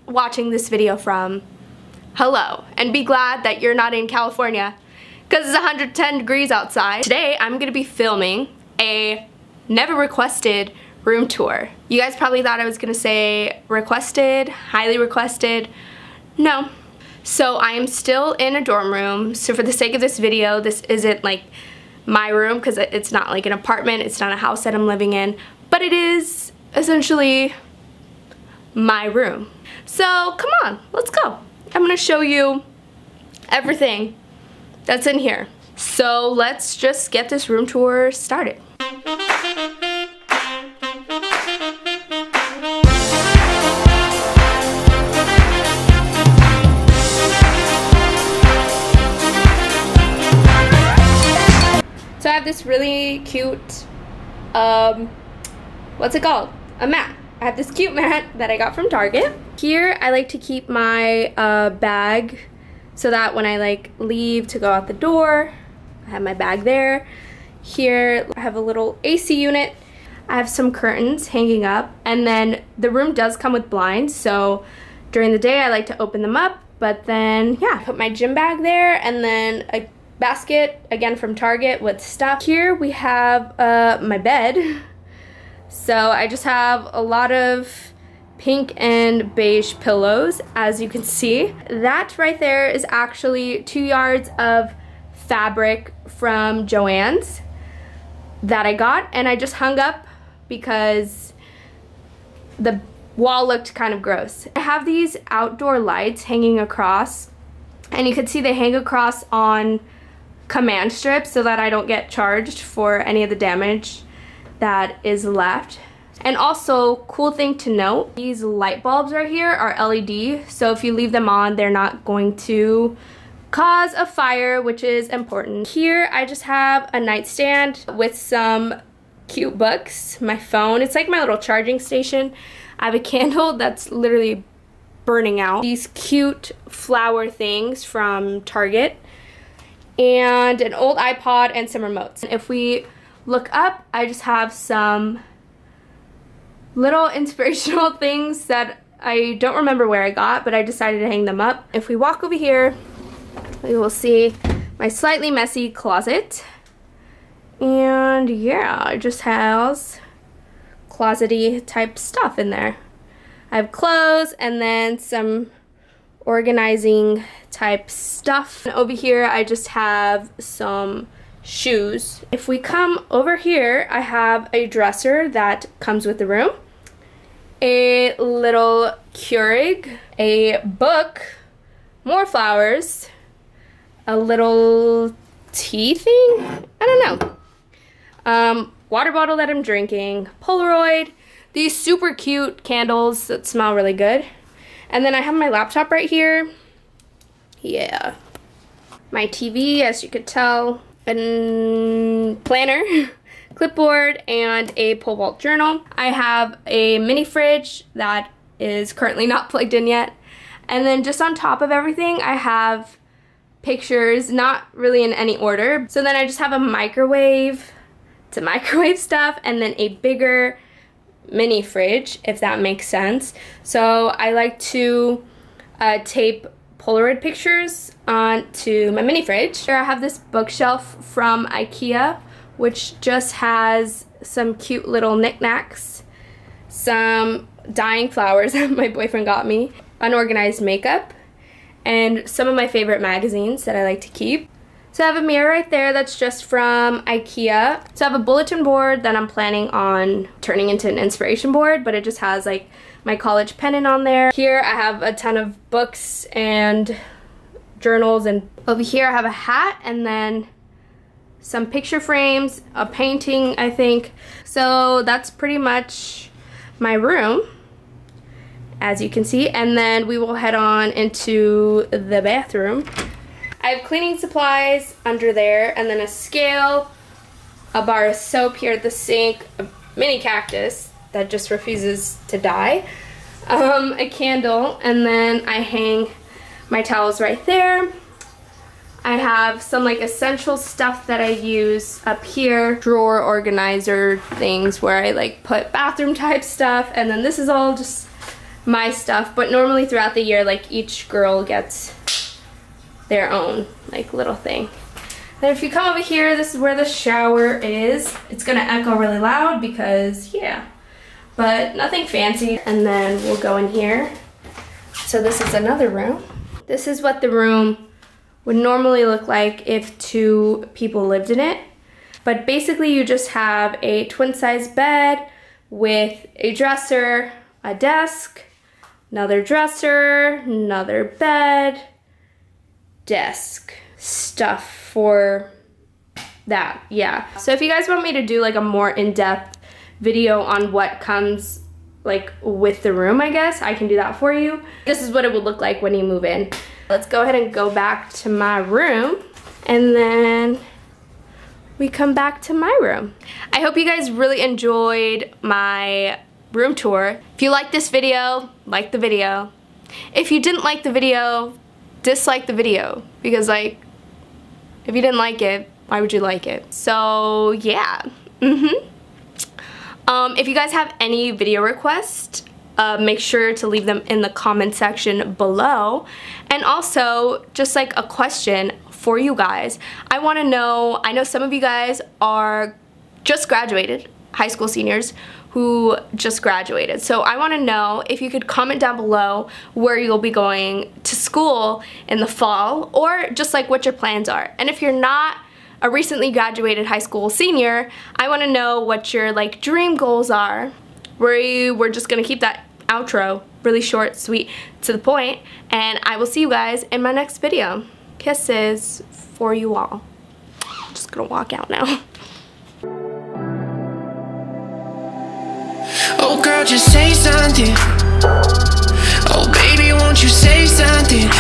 watching this video from, hello, and be glad that you're not in California because it's 110 degrees outside. Today I'm gonna be filming a never requested room tour. You guys probably thought I was gonna say requested, highly requested. No. So I am still in a dorm room, so for the sake of this video, this isn't like my room because it's not like an apartment, it's not a house that I'm living in, but it is essentially my room. So come on, let's go. I'm gonna show you everything that's in here. So let's just get this room tour started. So I have this really cute, what's it called? A mat. I have this cute mat that I got from Target. Here I like to keep my bag so that when I like leave to go out the door, I have my bag there. Here I have a little AC unit. I have some curtains hanging up, and then the room does come with blinds, so during the day I like to open them up, but then yeah, put my gym bag there, and then a basket, again from Target, with stuff. Here we have my bed. So I just have a lot of pink and beige pillows, as you can see. That right there is actually 2 yards of fabric from Joann's that I got, and I just hung up because the wall looked kind of gross. I have these outdoor lights hanging across, and you can see they hang across on command strips so that I don't get charged for any of the damage that is left. And also, cool thing to note, these light bulbs right here are LED, so if you leave them on, they're not going to cause a fire, which is important. Here I just have a nightstand with some cute books, my phone. It's like my little charging station. I have a candle that's literally burning out. These cute flower things from Target, and an old iPod and some remotes. If we look up, I just have some little inspirational things that I don't remember where I got, but I decided to hang them up. If we walk over here, we will see my slightly messy closet. And yeah, it just has closet-y type stuff in there. I have clothes and then some organizing type stuff. And over here I just have some shoes. If we come over here, I have a dresser that comes with the room, a little Keurig, a book, more flowers, a little tea thing, I don't know, water bottle that I'm drinking, Polaroid, these super cute candles that smell really good. And then I have my laptop right here. Yeah. My TV, as you could tell. And planner, clipboard, and a pole vault journal. I have a mini fridge that is currently not plugged in yet. And then just on top of everything, I have pictures, not really in any order. So then I just have a microwave to microwave stuff, and then a bigger mini fridge, if that makes sense. So I like to tape Polaroid pictures onto my mini fridge. Here I have this bookshelf from IKEA, which just has some cute little knickknacks, some dying flowers that my boyfriend got me, unorganized makeup, and some of my favorite magazines that I like to keep. So I have a mirror right there that's just from IKEA. So I have a bulletin board that I'm planning on turning into an inspiration board, but it just has like my college pennant on there. Here I have a ton of books and journals, and over here I have a hat and then some picture frames, a painting, I think. So that's pretty much my room, as you can see, and then we will head on into the bathroom. I have cleaning supplies under there, and then a scale, a bar of soap here at the sink, a mini cactus that just refuses to die, a candle, and then I hang my towels right there. I have some like essential stuff that I use up here, drawer organizer things where I like put bathroom type stuff, and then this is all just my stuff, but normally throughout the year, like each girl gets their own like little thing. Then if you come over here, this is where the shower is. It's gonna echo really loud because, yeah, but nothing fancy. And then we'll go in here. So this is another room. This is what the room would normally look like if 2 people lived in it. But basically you just have a twin-size bed with a dresser, a desk, another dresser, another bed, desk, stuff for that, yeah. So if you guys want me to do like a more in-depth video on what comes like with the room, I guess, I can do that for you. This is what it would look like when you move in. Let's go ahead and go back to my room, and then we come back to my room. I hope you guys really enjoyed my room tour. If you liked this video, like the video. If you didn't like the video, dislike the video, because like, if you didn't like it, why would you like it? So yeah. If you guys have any video requests, make sure to leave them in the comment section below. And also, just like a question for you guys. I want to know, I know some of you guys are just graduated, high school seniors who just graduated. So I want to know if you could comment down below where you'll be going to school in the fall, or just like what your plans are. And if you're not a recently graduated high school senior, I want to know what your like dream goals are. We're just gonna keep that outro really short, sweet, to the point, and I will see you guys in my next video. Kisses for you all. I'm just gonna walk out now. Oh girl, just say something. Oh baby, won't you say something?